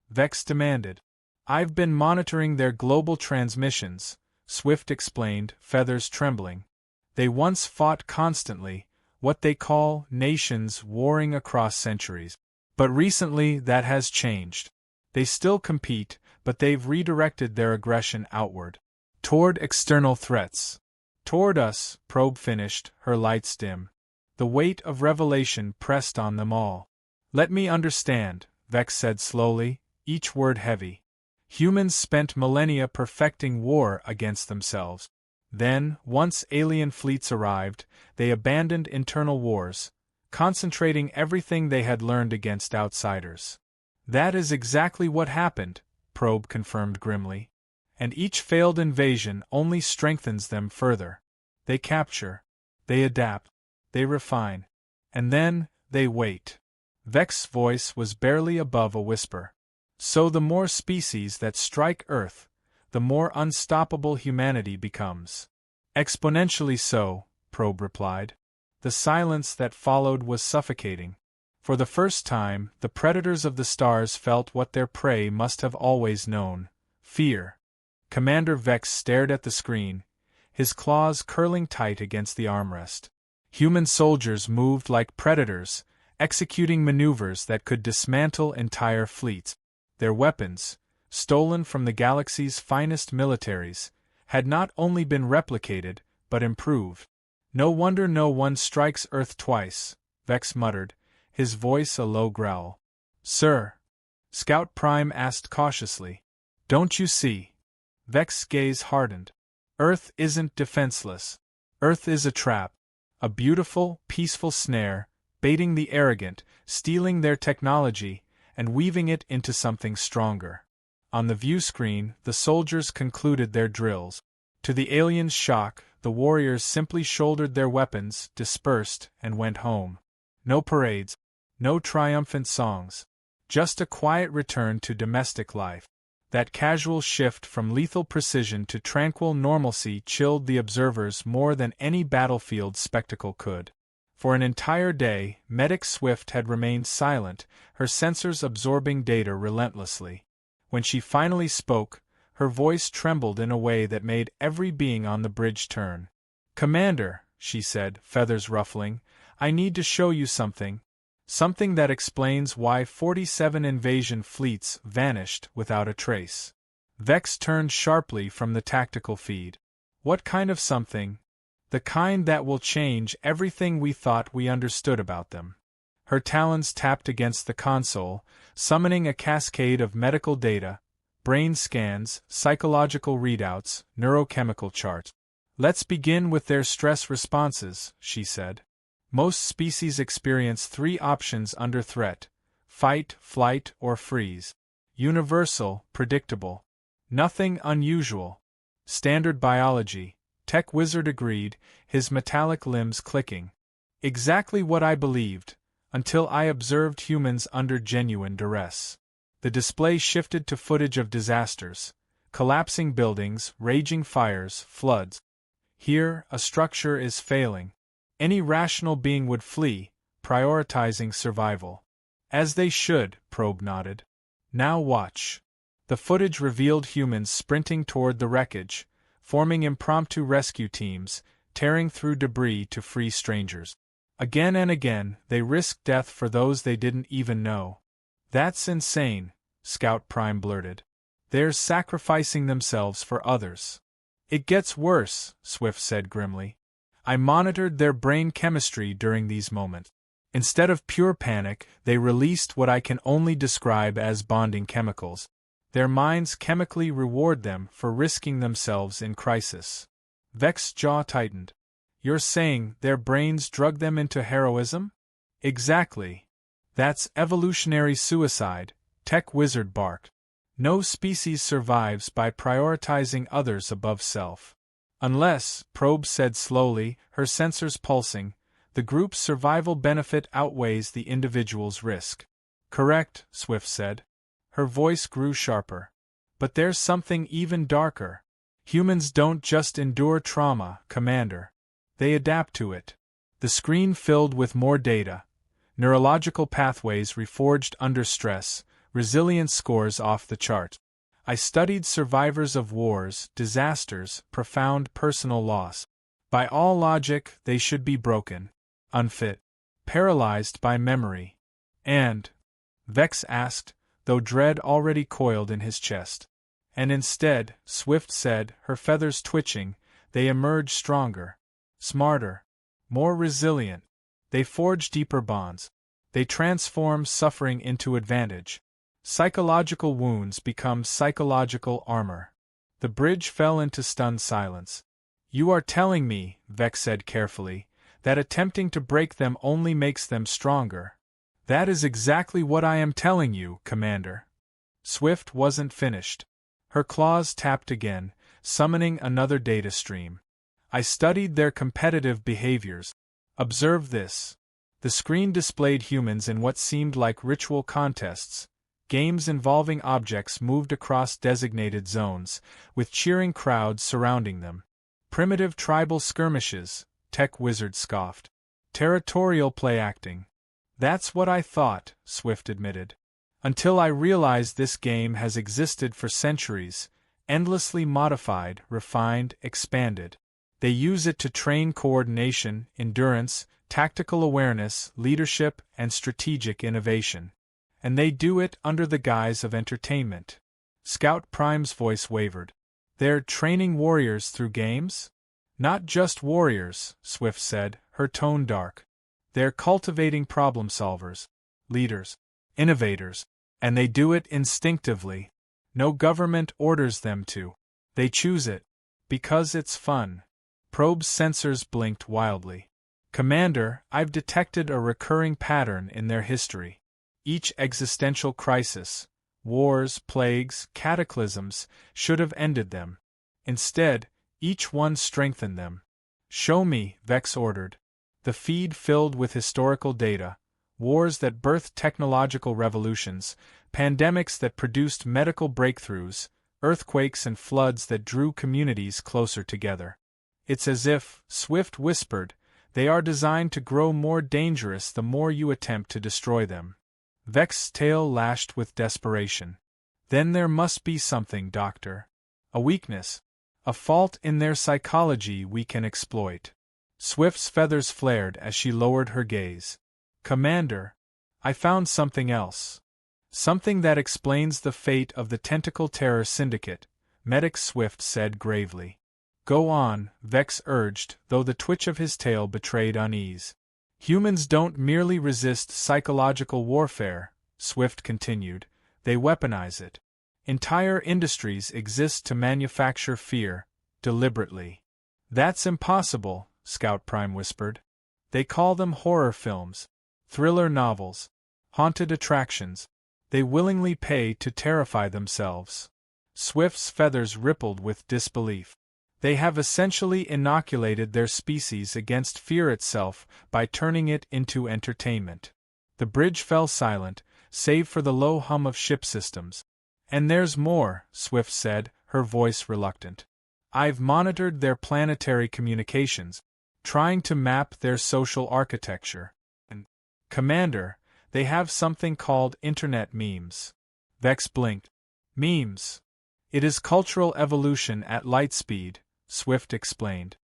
[SPEAKER 1] Vex demanded. I've been monitoring their global transmissions, Swift explained, feathers trembling. They once fought constantly, what they call nations warring across centuries. But recently that has changed. They still compete, but they've redirected their aggression outward. Toward external threats. Toward us, Probe finished, her lights dim. The weight of revelation pressed on them all. Let me understand, Vex said slowly, each word heavy. Humans spent millennia perfecting war against themselves. Then, once alien fleets arrived, they abandoned internal wars, concentrating everything they had learned against outsiders. That is exactly what happened, Probe confirmed grimly. And each failed invasion only strengthens them further. They capture, they adapt, they refine, and then, they wait. Vex's voice was barely above a whisper. So the more species that strike Earth, the more unstoppable humanity becomes. Exponentially so, Probe replied. The silence that followed was suffocating. For the first time, the predators of the stars felt what their prey must have always known: fear. Commander Vex stared at the screen, his claws curling tight against the armrest. Human soldiers moved like predators, executing maneuvers that could dismantle entire fleets. Their weapons, stolen from the galaxy's finest militaries, had not only been replicated, but improved. No wonder no one strikes Earth twice, Vex muttered, his voice a low growl. Sir? Scout Prime asked cautiously. Don't you see? Vex's gaze hardened. Earth isn't defenseless. Earth is a trap. A beautiful, peaceful snare, baiting the arrogant, stealing their technology, and weaving it into something stronger. On the view screen, the soldiers concluded their drills. To the aliens' shock, the warriors simply shouldered their weapons, dispersed, and went home. No parades, no triumphant songs. Just a quiet return to domestic life. That casual shift from lethal precision to tranquil normalcy chilled the observers more than any battlefield spectacle could. For an entire day, Medic Swift had remained silent, her sensors absorbing data relentlessly. When she finally spoke, her voice trembled in a way that made every being on the bridge turn. Commander, she said, feathers ruffling, I need to show you something. Something that explains why 47 invasion fleets vanished without a trace. Vex turned sharply from the tactical feed. What kind of something? The kind that will change everything we thought we understood about them. Her talons tapped against the console, summoning a cascade of medical data, brain scans, psychological readouts, neurochemical charts. Let's begin with their stress responses, she said. Most species experience three options under threat: fight, flight, or freeze. Universal, predictable. Nothing unusual. Standard biology, Tech Wizard agreed, his metallic limbs clicking. Exactly what I believed, until I observed humans under genuine duress. The display shifted to footage of disasters: collapsing buildings, raging fires, floods. Here, a structure is failing. Any rational being would flee, prioritizing survival. As they should, Probe nodded. Now watch. The footage revealed humans sprinting toward the wreckage, forming impromptu rescue teams, tearing through debris to free strangers. Again and again, they risked death for those they didn't even know. That's insane, Scout Prime blurted. They're sacrificing themselves for others. It gets worse, Swift said grimly. I monitored their brain chemistry during these moments. Instead of pure panic, they released what I can only describe as bonding chemicals. Their minds chemically reward them for risking themselves in crisis. Vex's jaw tightened. You're saying their brains drug them into heroism? Exactly. That's evolutionary suicide, Tech Wizard barked. No species survives by prioritizing others above self. Unless, Probe said slowly, her sensors pulsing, the group's survival benefit outweighs the individual's risk. Correct, Swift said. Her voice grew sharper. But there's something even darker. Humans don't just endure trauma, Commander. They adapt to it. The screen filled with more data. Neurological pathways reforged under stress, resilience scores off the chart. I studied survivors of wars, disasters, profound personal loss. By all logic, they should be broken, unfit, paralyzed by memory. And, Vex asked, though dread already coiled in his chest. And instead, Swift said, her feathers twitching, they emerge stronger, smarter, more resilient. They forge deeper bonds. They transform suffering into advantage. Psychological wounds become psychological armor. The bridge fell into stunned silence. You are telling me, Vex said carefully, that attempting to break them only makes them stronger. That is exactly what I am telling you, Commander. Swift wasn't finished. Her claws tapped again, summoning another data stream. I studied their competitive behaviors. Observe this. The screen displayed humans in what seemed like ritual contests, games involving objects moved across designated zones, with cheering crowds surrounding them. Primitive tribal skirmishes, Tech Wizard scoffed. Territorial play acting. That's what I thought, Swift admitted. Until I realized this game has existed for centuries, endlessly modified, refined, expanded. They use it to train coordination, endurance, tactical awareness, leadership, and strategic innovation. And they do it under the guise of entertainment. Scout Prime's voice wavered. They're training warriors through games? Not just warriors, Swift said, her tone dark. They're cultivating problem solvers, leaders, innovators, and they do it instinctively. No government orders them to. They choose it. Because it's fun. Probe's sensors blinked wildly. Commander, I've detected a recurring pattern in their history. Each existential crisis, wars, plagues, cataclysms, should have ended them. Instead, each one strengthened them. Show me, Vex ordered. The feed filled with historical data, wars that birthed technological revolutions, pandemics that produced medical breakthroughs, earthquakes and floods that drew communities closer together. It's as if, Swift whispered, they are designed to grow more dangerous the more you attempt to destroy them. Vex's tail lashed with desperation. Then there must be something, Doctor. A weakness. A fault in their psychology we can exploit. Swift's feathers flared as she lowered her gaze. Commander, I found something else. Something that explains the fate of the Tentacle Terror Syndicate, Medic Swift said gravely. Go on, Vex urged, though the twitch of his tail betrayed unease. Humans don't merely resist psychological warfare, Swift continued, they weaponize it. Entire industries exist to manufacture fear, deliberately. That's impossible, Scout Prime whispered. They call them horror films, thriller novels, haunted attractions. They willingly pay to terrify themselves. Swift's feathers rippled with disbelief. They have essentially inoculated their species against fear itself by turning it into entertainment. The bridge fell silent, save for the low hum of ship systems. And there's more, Swift said, her voice reluctant. I've monitored their planetary communications, trying to map their social architecture. And, Commander, they have something called Internet memes. Vex blinked. Memes. It is cultural evolution at light speed, Swift explained.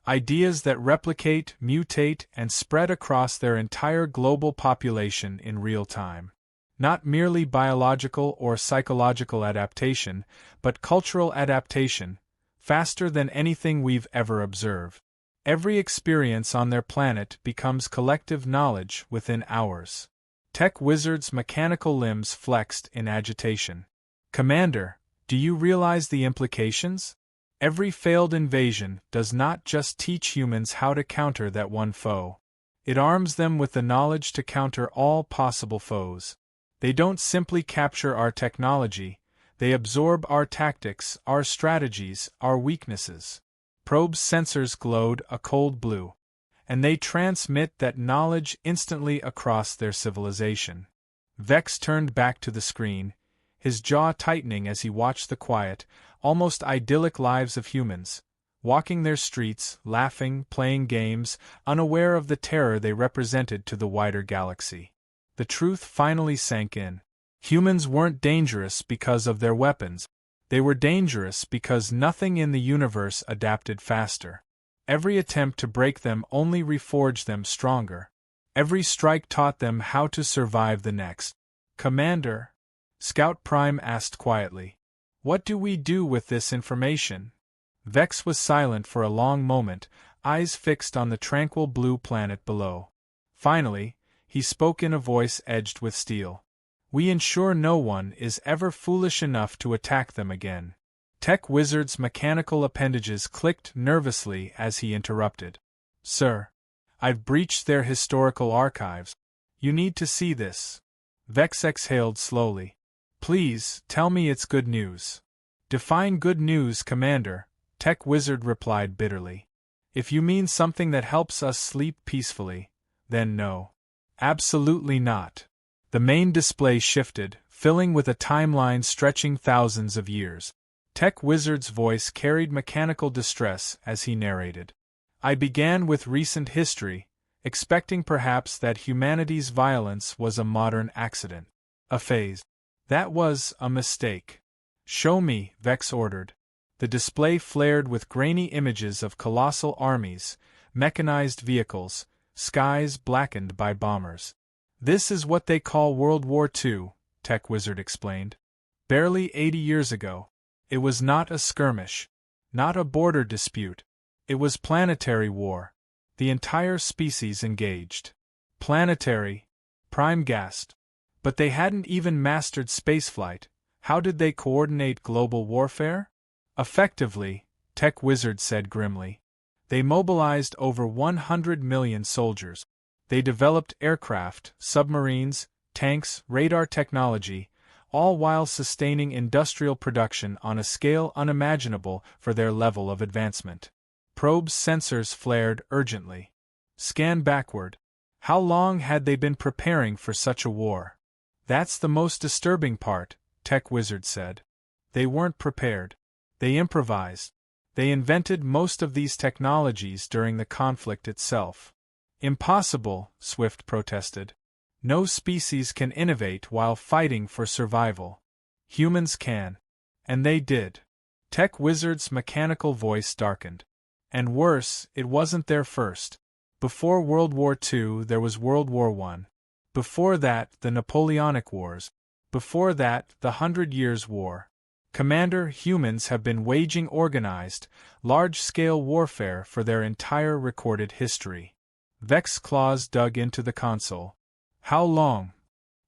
[SPEAKER 1] Ideas that replicate, mutate, and spread across their entire global population in real time. Not merely biological or psychological adaptation, but cultural adaptation, faster than anything we've ever observed. Every experience on their planet becomes collective knowledge within hours. Tech Wizard's mechanical limbs flexed in agitation. Commander, do you realize the implications? Every failed invasion does not just teach humans how to counter that one foe. It arms them with the knowledge to counter all possible foes. They don't simply capture our technology, they absorb our tactics, our strategies, our weaknesses. Probe's sensors glowed a cold blue, and they transmit that knowledge instantly across their civilization. Vex turned back to the screen, his jaw tightening as he watched the quiet, almost idyllic lives of humans, walking their streets, laughing, playing games, unaware of the terror they represented to the wider galaxy. The truth finally sank in. Humans weren't dangerous because of their weapons. They were dangerous because nothing in the universe adapted faster. Every attempt to break them only reforged them stronger. Every strike taught them how to survive the next. "Commander," Scout Prime asked quietly, "what do we do with this information?" Vex was silent for a long moment, eyes fixed on the tranquil blue planet below. Finally, he spoke in a voice edged with steel. "We ensure no one is ever foolish enough to attack them again." Tech Wizard's mechanical appendages clicked nervously as he interrupted. "Sir, I've breached their historical archives. You need to see this." Vex exhaled slowly. "Please, tell me it's good news." "Define good news, Commander," Tech Wizard replied bitterly. "If you mean something that helps us sleep peacefully, then no. Absolutely not." The main display shifted, filling with a timeline stretching thousands of years. Tech Wizard's voice carried mechanical distress as he narrated. "I began with recent history, expecting perhaps that humanity's violence was a modern accident. A phase. That was a mistake." "Show me," Vex ordered. The display flared with grainy images of colossal armies, mechanized vehicles, skies blackened by bombers. "This is what they call World War II, Tech Wizard explained. Barely 80 years ago. It was not a skirmish. Not a border dispute. It was planetary war. The entire species engaged." "Planetary," Prime gasped. "But they hadn't even mastered spaceflight. How did they coordinate global warfare?" "Effectively," Tech Wizard said grimly. "They mobilized over 100 million soldiers. They developed aircraft, submarines, tanks, radar technology, all while sustaining industrial production on a scale unimaginable for their level of advancement." Probe's sensors flared urgently. "Scan backward. How long had they been preparing for such a war?" "That's the most disturbing part," Tech Wizard said. "They weren't prepared. They improvised. They invented most of these technologies during the conflict itself." "Impossible," Swift protested. "No species can innovate while fighting for survival. Humans can. And they did." Tech Wizard's mechanical voice darkened. "And worse, it wasn't their first. Before World War II there was World War I. Before that, the Napoleonic Wars. Before that, the 100 Years' War. Commander, humans have been waging organized, large-scale warfare for their entire recorded history." Vex's claws dug into the console. "How long?"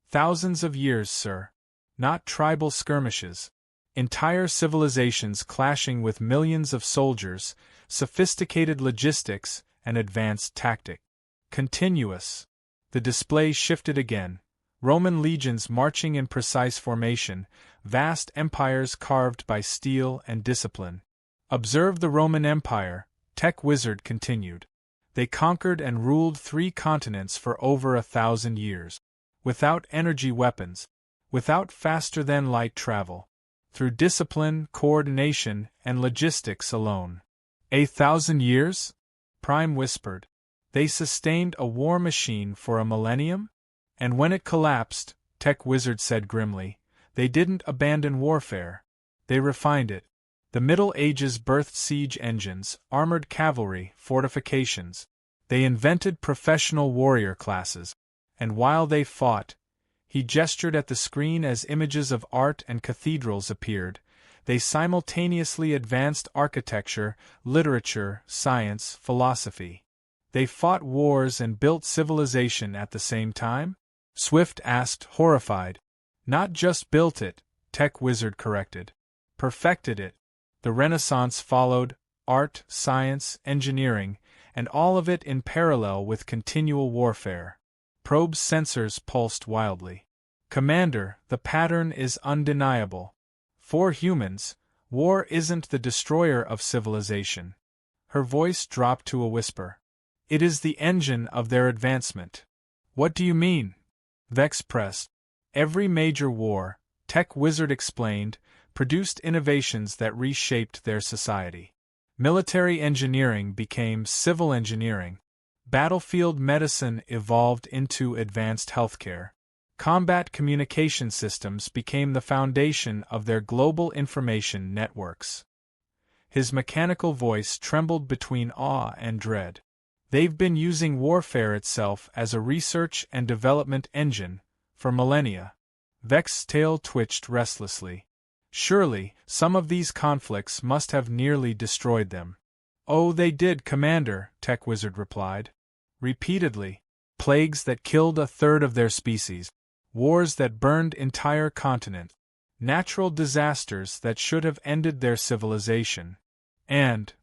[SPEAKER 1] "Thousands of years, sir. Not tribal skirmishes. Entire civilizations clashing with millions of soldiers, sophisticated logistics, and advanced tactics. Continuous." The display shifted again. Roman legions marching in precise formation, vast empires carved by steel and discipline. "Observe the Roman Empire," Tech Wizard continued. "They conquered and ruled 3 continents for over 1,000 years. Without energy weapons. Without faster-than-light travel. Through discipline, coordination, and logistics alone." "1,000 years?" Prime whispered. "They sustained a war machine for a millennium? And when it collapsed," Tech Wizard said grimly, "they didn't abandon warfare. They refined it. The Middle Ages birthed siege engines, armored cavalry, fortifications. They invented professional warrior classes. And while they fought," he gestured at the screen as images of art and cathedrals appeared, "they simultaneously advanced architecture, literature, science, philosophy." "They fought wars and built civilization at the same time?" Swift asked, horrified. "Not just built it," Tech Wizard corrected. "Perfected it. The Renaissance followed, art, science, engineering, and all of it in parallel with continual warfare." Probe's sensors pulsed wildly. "Commander, the pattern is undeniable. For humans, war isn't the destroyer of civilization." Her voice dropped to a whisper. "It is the engine of their advancement." "What do you mean?" Vex pressed. "Every major war," Tech Wizard explained, "produced innovations that reshaped their society. Military engineering became civil engineering. Battlefield medicine evolved into advanced healthcare. Combat communication systems became the foundation of their global information networks. His mechanical voice trembled between awe and dread. They've been using warfare itself as a research and development engine for millennia. Vex's tail twitched restlessly. Surely, some of these conflicts must have nearly destroyed them. Oh, they did, Commander, Tech Wizard replied. Repeatedly. Plagues that killed a third of their species. Wars that burned entire continents. Natural disasters that should have ended their civilization. And,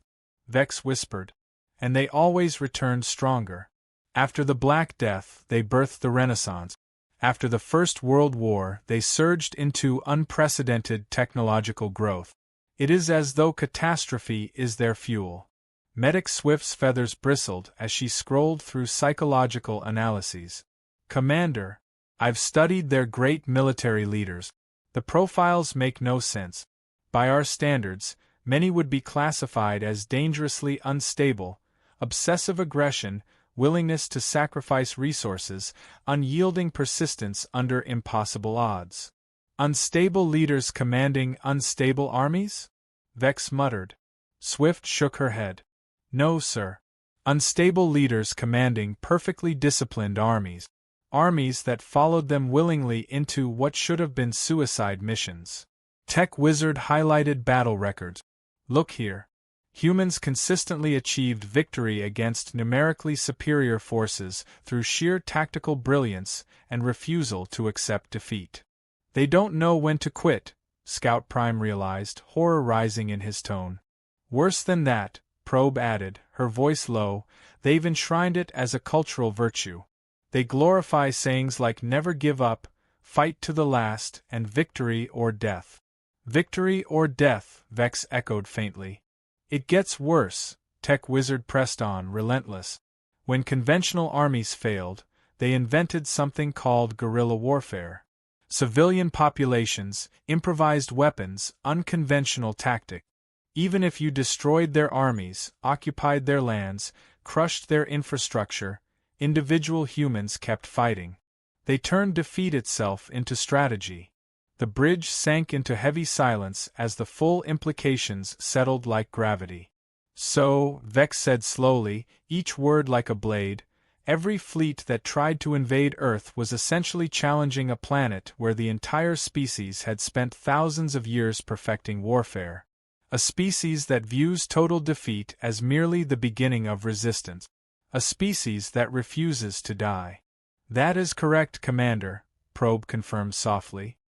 [SPEAKER 1] Vex whispered, and they always returned stronger. After the Black Death, they birthed the Renaissance. After the First World War, they surged into unprecedented technological growth. It is as though catastrophe is their fuel. Medic Swift's feathers bristled as she scrolled through psychological analyses. Commander, I've studied their great military leaders. The profiles make no sense. By our standards, many would be classified as dangerously unstable, obsessive aggression, willingness to sacrifice resources, unyielding persistence under impossible odds. Unstable leaders commanding unstable armies? Vex muttered. Swift shook her head. No, sir. Unstable leaders commanding perfectly disciplined armies. Armies that followed them willingly into what should have been suicide missions. Tech Wizard highlighted battle records. Look here. Humans consistently achieved victory against numerically superior forces through sheer tactical brilliance and refusal to accept defeat. They don't know when to quit, Scout Prime realized, horror rising in his tone. Worse than that, Probe added, her voice low, they've enshrined it as a cultural virtue. They glorify sayings like never give up, fight to the last, and victory or death. Victory or death, Vex echoed faintly. It gets worse, Tech Wizard pressed on, relentless. When conventional armies failed, they invented something called guerrilla warfare. Civilian populations, improvised weapons, unconventional tactics. Even if you destroyed their armies, occupied their lands, crushed their infrastructure, individual humans kept fighting. They turned defeat itself into strategy. The bridge sank into heavy silence as the full implications settled like gravity. So, Vex said slowly, each word like a blade, every fleet that tried to invade Earth was essentially challenging a planet where the entire species had spent thousands of years perfecting warfare. A species that views total defeat as merely the beginning of resistance. A species that refuses to die. That is correct, Commander, Probe confirmed softly.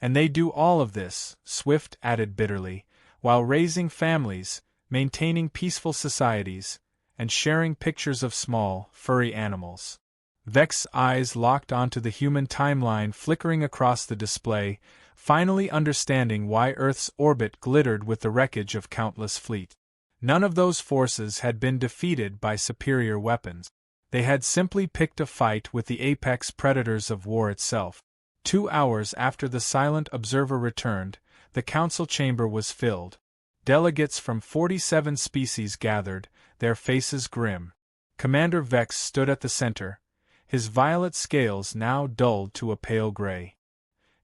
[SPEAKER 1] And they do all of this, Swift added bitterly, while raising families, maintaining peaceful societies, and sharing pictures of small, furry animals. Vex's eyes locked onto the human timeline flickering across the display, finally understanding why Earth's orbit glittered with the wreckage of countless fleets. None of those forces had been defeated by superior weapons. They had simply picked a fight with the apex predators of war itself. 2 hours after the silent observer returned, the council chamber was filled. Delegates from 47 species gathered, their faces grim. Commander Vex stood at the center, his violet scales now dulled to a pale gray.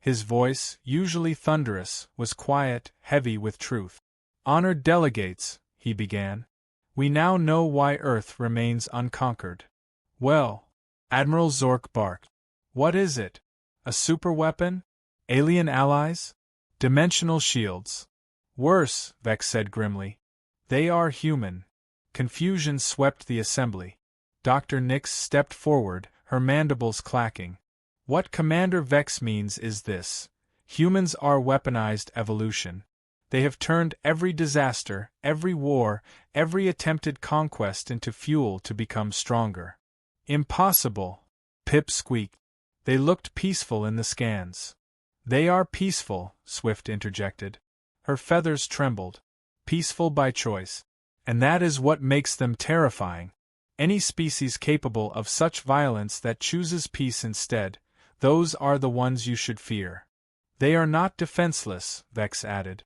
[SPEAKER 1] His voice, usually thunderous, was quiet, heavy with truth. Honored delegates, he began. We now know why Earth remains unconquered. Well, Admiral Zork barked. What is it? A superweapon? Alien allies? Dimensional shields? Worse, Vex said grimly. They are human. Confusion swept the assembly. Dr. Nix stepped forward, her mandibles clacking. What Commander Vex means is this. Humans are weaponized evolution. They have turned every disaster, every war, every attempted conquest into fuel to become stronger. Impossible, Pip squeaked. They looked peaceful in the scans. They are peaceful, Swift interjected. Her feathers trembled. Peaceful by choice. And that is what makes them terrifying. Any species capable of such violence that chooses peace instead, those are the ones you should fear. They are not defenseless, Vex added.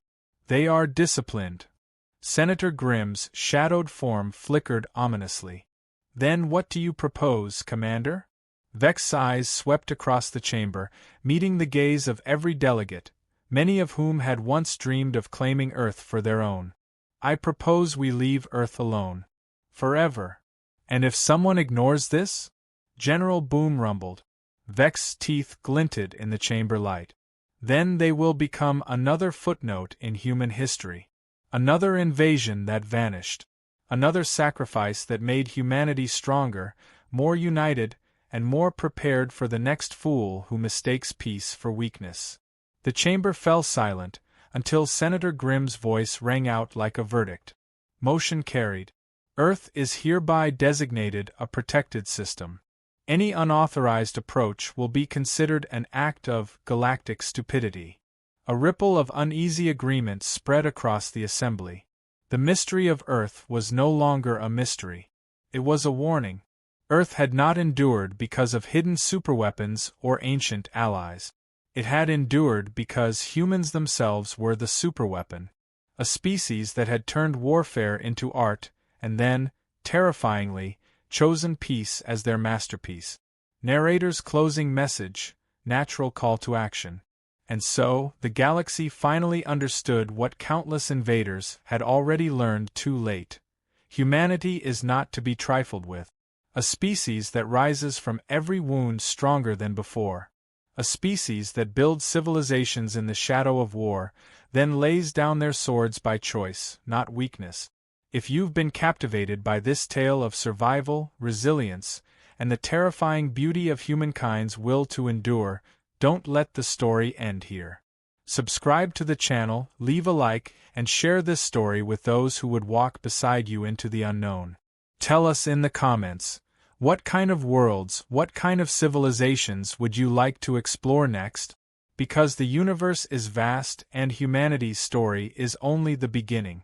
[SPEAKER 1] They are disciplined. Senator Grimm's shadowed form flickered ominously. Then what do you propose, Commander? Vex's eyes swept across the chamber, meeting the gaze of every delegate, many of whom had once dreamed of claiming Earth for their own. I propose we leave Earth alone. Forever. And if someone ignores this? General Boom rumbled. Vex's teeth glinted in the chamber light. Then they will become another footnote in human history. Another invasion that vanished. Another sacrifice that made humanity stronger, more united, and more prepared for the next fool who mistakes peace for weakness. The chamber fell silent, until Senator Grimm's voice rang out like a verdict. Motion carried. Earth is hereby designated a protected system. Any unauthorized approach will be considered an act of galactic stupidity. A ripple of uneasy agreement spread across the assembly. The mystery of Earth was no longer a mystery. It was a warning. Earth had not endured because of hidden superweapons or ancient allies. It had endured because humans themselves were the superweapon. A species that had turned warfare into art, and then, terrifyingly, chosen peace as their masterpiece. Narrator's closing message, natural call to action. And so, the galaxy finally understood what countless invaders had already learned too late. Humanity is not to be trifled with. A species that rises from every wound stronger than before. A species that builds civilizations in the shadow of war, then lays down their swords by choice, not weakness. If you've been captivated by this tale of survival, resilience, and the terrifying beauty of humankind's will to endure, don't let the story end here. Subscribe to the channel, leave a like, and share this story with those who would walk beside you into the unknown. Tell us in the comments, what kind of worlds, what kind of civilizations would you like to explore next? Because the universe is vast and humanity's story is only the beginning.